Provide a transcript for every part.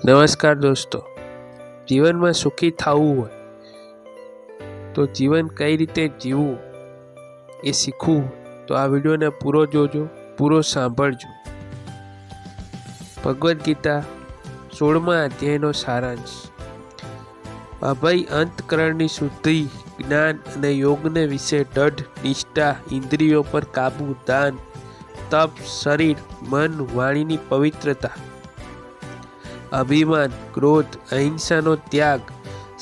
નમસ્કાર દોસ્તો, જીવનમાં સુખી થવું હોય તો જીવન કઈ રીતે જીવવું એ શીખવું તો આ વિડીયોને પૂરો જોજો, પૂરો સાંભળજો। ભગવદ્ ગીતા 16મા અધ્યાયનો સારાંશ। અભય અંતકરણની શુદ્ધિ, જ્ઞાન અને યોગને વિશે દૃઢ નિષ્ઠા, ઇન્દ્રિયો પર કાબુ, દાન, તપ, શરીર, મન, વાણીની પવિત્રતા, અભિમાન, ક્રોધ, અહિંસાનો ત્યાગ,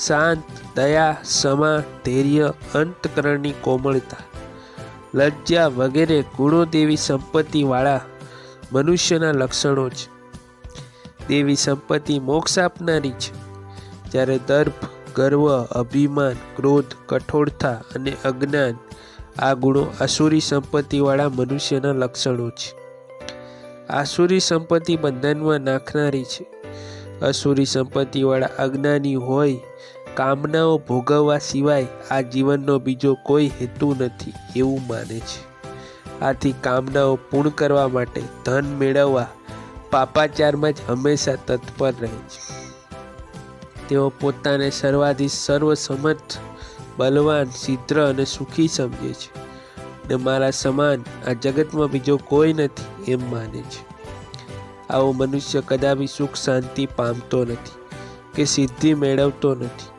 શાંત, દયા, ક્ષમા, ધૈર્ય, અંતકરણની કોમળતા, લજ્જા વગેરે ગુણો દેવી સંપત્તિવાળા મનુષ્યના લક્ષણો છે। દેવી સંપત્તિ મોક્ષ આપનારી છે, જ્યારે દર્પ, ગર્વ, અભિમાન, ક્રોધ, કઠોરતા અને અજ્ઞાન આ ગુણો આસુરી સંપત્તિવાળા મનુષ્યના લક્ષણો છે। આસુરી સંપત્તિ બંધનમાં નાખનારી છે। અસુરી સંપત્તિવાળા અજ્ઞાની હોય કામનાઓ ભોગવવા સિવાય આ જીવનનો બીજો કોઈ હેતુ નથી એવું માને છે। આથી કામનાઓ પૂર્ણ કરવા માટે ધન મેળવવા પાપાચારમાં જ હંમેશા તત્પર રહે છે। તેઓ પોતાને સર્વાધીશ, સર્વસમર્થ, બલવાન, સિદ્ધ અને સુખી સમજે છે ને મારા સમાન આ જગતમાં બીજો કોઈ નથી એમ માને છે। આવો મનુષ્ય કદાપી સુખ શાંતિ પામતો નથી કે સિદ્ધિ મેળવતો નથી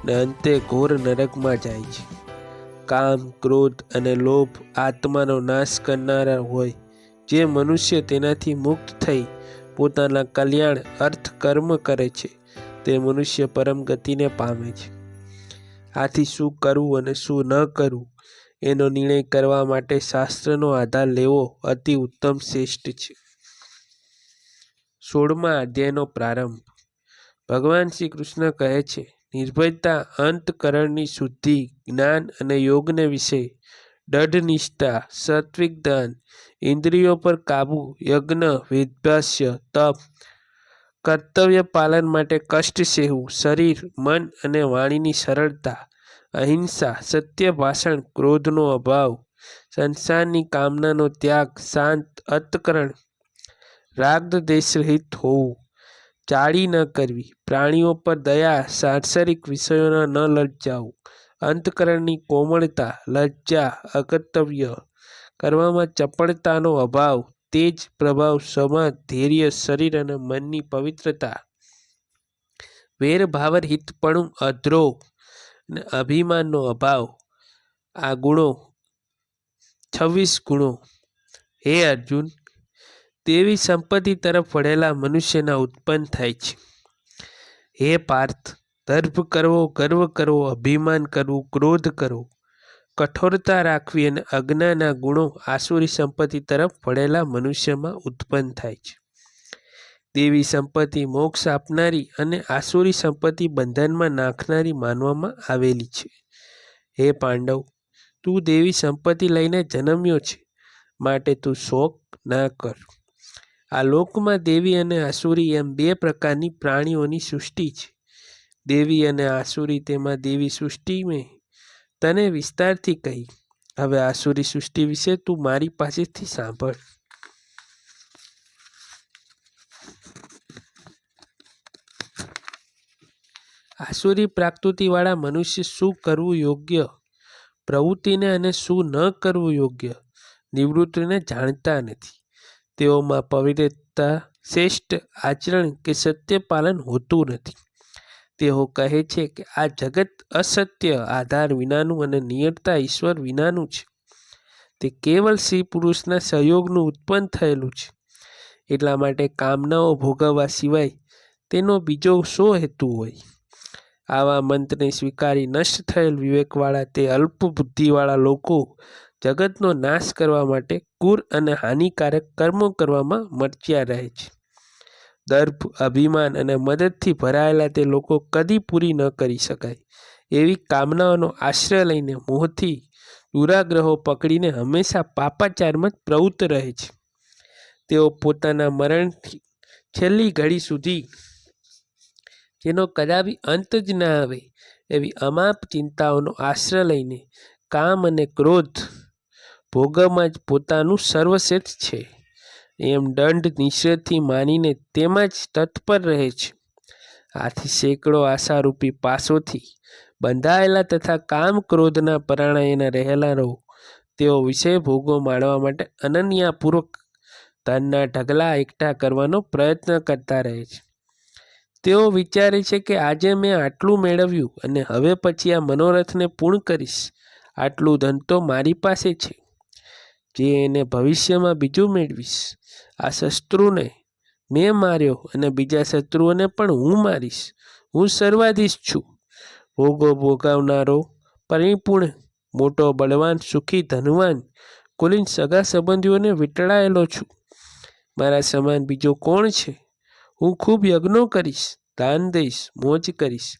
ને અંતે ઘોર નરકમાં જાય છે। કામ, ક્રોધ અને લોભ આત્માનો નાશ કરનારા હોય। જે મનુષ્ય તેનાથી મુક્ત થઈ પોતાના કલ્યાણ અર્થ કર્મ કરે છે તે મનુષ્ય પરમ ગતિને પામે છે। આથી શું કરવું અને શું ન કરવું એનો નિર્ણય કરવા માટે શાસ્ત્રનો આધાર લેવો અતિ ઉત્તમ શ્રેષ્ઠ છે। 16મા અધ્યાયનો પ્રારંભ। ભગવાન શ્રી કૃષ્ણ કહે છે, નિર્ભયતા, અંતકરણની શુદ્ધિ, જ્ઞાન અને યોગને વિશે દૃઢ નિષ્ઠા, સાત્વિક દાન, ઇન્દ્રિયો પર કાબુ, યજ્ઞ, વેદભ્યાસ, તપ, કર્તવ્ય પાલન માટે કષ્ટ સહેવું, શરીર, મન અને વાણીની સરળતા, અહિંસા, સત્ય ભાષણ, ક્રોધનો અભાવ, સંસારની કામનાનો ત્યાગ, શાંત અંતકરણ, રાગ દ્વેષ રહિત હોવું, ચાડી ન કરવી, પ્રાણીઓ પર દયા, સાંસારિક વિષયોના ન લલચાવું, અંતકરણની કોમળતા, લજ્જા, અકર્તવ્ય કરવામાં ચપળતાનો અભાવ, તેજ, પ્રભાવ, ક્ષમા, ધૈર્ય, શરીર અને મનની પવિત્રતા, વેરભાવરહિતપણું, અદ્રોહ અને અભિમાનનો અભાવ, આ ગુણો 26 ગુણો। હે અર્જુન, દેવી સંપત્તિ તરફ વળેલા મનુષ્યના ઉત્પન્ન થાય છે। હે પાર્થ, દર્ભ કરવો, ગર્વ કરવો, અભિમાન કરવું, ક્રોધ કરવો, કઠોરતા રાખવી અને અજ્ઞાના ગુણો આસુરી સંપત્તિ તરફ વળેલા મનુષ્યમાં ઉત્પન્ન થાય છે। દેવી સંપત્તિ મોક્ષ આપનારી અને આસુરી સંપત્તિ બંધનમાં નાખનારી માનવામાં આવેલી છે। હે પાંડવ, તું દેવી સંપત્તિ લઈને જન્મ્યો છે, માટે તું શોક ના કર। આ લોકમાં દેવી અને આસુરી એમ બે પ્રકારની પ્રાણીઓની સૃષ્ટિ છે। દેવી અને આસુરી તેમાં દેવી સૃષ્ટિ મેં તને વિસ્તારથી કહી। હવે આસુરી સૃષ્ટિ વિશે તું મારી પાસેથી સાંભળ। આસુરી પ્રકૃતિવાળા મનુષ્ય શું કરવું યોગ્ય પ્રવૃત્તિને અને શું ન કરવું યોગ્ય નિવૃત્તિને જાણતા નથી। તેઓમાં પવિત્રતા, શ્રેષ્ઠ આચરણ કે સત્ય પાલન હોતું નથી। તેઓ કહે છે કે આ જગત અસત્ય, આધાર વિનાનું અને નિયંતા ઈશ્વર વિનાનું છે। તે કેવલ સ્ત્રી પુરુષના સહયોગનું ઉત્પન્ન થયેલું છે, એટલા માટે કામનાઓ ભોગવવા સિવાય તેનો બીજો શો હેતુ હોય। આવા મંત્રને સ્વીકારી નષ્ટ થયેલ વિવેકવાળા તે અલ્પ બુદ્ધિવાળા લોકો જગતનો નાશ કરવા માટે ક્રૂર અને હાનિકારક કર્મો કરવામાં મરચ્યા રહે છે। દર્પ, અભિમાન અને મદદથી ભરાયેલા તે લોકો કદી પૂરી ન કરી શકાય એવી કામનાઓનો આશ્રય લઈને મોહથી દુરાગ્રહો પકડીને હંમેશા પાપાચારમાં જ પ્રવૃત્ત રહે છે। તેઓ પોતાના મરણથી છેલ્લી ઘડી સુધી જેનો કદાપી અંત જ ના આવે એવી અમાપ ચિંતાઓનો આશ્રય લઈને કામ અને ક્રોધ ભોગવમાં જ પોતાનું સર્વશ્રેષ્ઠ છે એમ દંડ નિષેધથી માનીને તેમાં જ તત્પર રહે છે। આથી સેંકડો આશારૂપી પાસોથી બંધાયેલા તથા કામ ક્રોધના પરાણાયના રહેલા રહો તેઓ વિષય ભોગો માણવા માટે અનન્યાપૂર્વક ધનના ઢગલા એકઠા કરવાનો પ્રયત્ન કરતા રહે છે. તેઓ વિચારે છે કે આજે મેં આટલું મેળવ્યું અને હવે પછી આ મનોરથને પૂર્ણ કરીશ. આટલું ધન તો મારી પાસે છે જે એને ભવિષ્યમાં બીજું મેળવીશ. આ શત્રુને મેં માર્યો અને બીજા શત્રુઓને પણ હું મારીશ. હું સર્વાધીશ છું. ભોગો ભોગવનારો પરિપૂર્ણ મોટો બળવાન સુખી ધનવાન કુલીન સગા સંબંધીઓને વીંટળાયેલો છું. મારા સમાન બીજો કોણ છે? હું ખૂબ યજ્ઞો કરીશ, દાન દઈશ, મોજ કરીશ.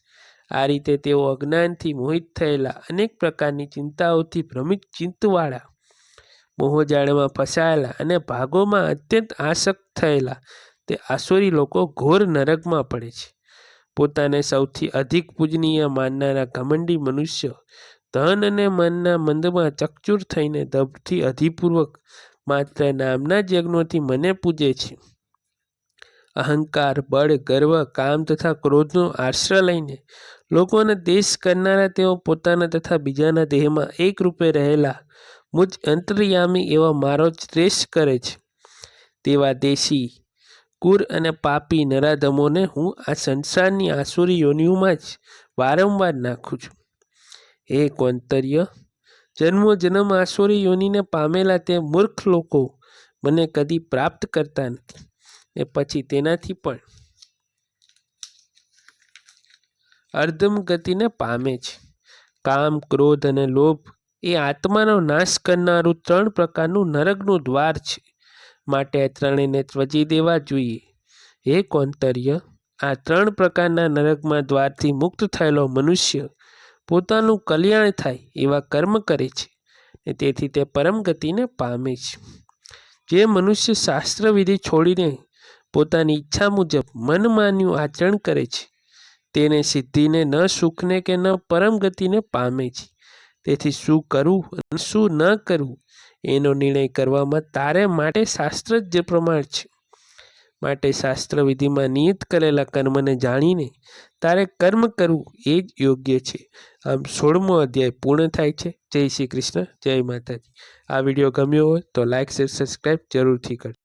આ રીતે તેઓ અજ્ઞાનથી મોહિત થયેલા, અનેક પ્રકારની ચિંતાઓથી ભ્રમિત ચિત્તવાળા, મોહજાળમાં ફસાયેલા અને ભાગોમાં અત્યંત આસક્ત થયેલા તે આસુરી લોકો ઘોર નરકમાં પડે છે. પોતાને સૌથી અધિક પૂજનીય માનનારા ઘમંડી મનુષ્ય ધન અને મનના મંદમાં ચકચૂર થઈને દંભથી અધિપૂર્વક માત્ર નામના જ યજ્ઞોથી મને પૂજે છે. અહંકાર, બળ, ગર્વ, કામ તથા ક્રોધનો આશ્રય લઈને લોકોને દેશ કરનારા તેઓ પોતાના તથા બીજાના દેહમાં એક રૂપે રહેલા મુજ અંતર્યામી એવા મારો જ દ્વેષ કરે છે. તેવા દેશી, કુર અને પાપી નરાધમોને હું આ સંસારની આસુરી યોનિઓમાં જ વારંવાર નાખું છું. હે કૌંતર્ય, જન્મો જન્મ આસુરી યોનિને પામેલા તે મૂર્ખ લોકો મને કદી પ્રાપ્ત કરતા નથી ને પછી તેનાથી પણ અર્ધમ ગતિને પામે છે. કામ, ક્રોધ અને લોભ એ આત્માનો નાશ કરનારું 3 પ્રકારનું નરકનું દ્વાર છે. માટે આ ત્રણેયને ત્યજી દેવા જોઈએ. હે કૌંતર્ય, આ 3 પ્રકારના નરકમાં દ્વારથી મુક્ત થયેલો મનુષ્ય પોતાનું કલ્યાણ થાય એવા કર્મ કરે છે ને તેથી તે પરમ ગતિને પામે છે. જે મનુષ્ય શાસ્ત્ર વિધિ છોડીને પોતાની ઈચ્છા મુજબ મનમાન્યું આચરણ કરે છે તેને સિદ્ધિને ન સુખને કે ન પરમ ગતિને પામે છે. તેથી શું કરવું અને શું ન કરવું એનો નિર્ણય કરવામાં તારે માટે શાસ્ત્ર જ પ્રમાણ છે. માટે શાસ્ત્ર વિધિમાં નિયત કરેલા કર્મને જાણીને તારે કર્મ કરવું એ જ યોગ્ય છે. આમ 16મો અધ્યાય પૂર્ણ થાય છે. જય શ્રી કૃષ્ણ, જય માતાજી. આ વિડીયો ગમ્યો હોય તો લાઈક, શેર, સબસ્ક્રાઈબ જરૂરથી કરજો.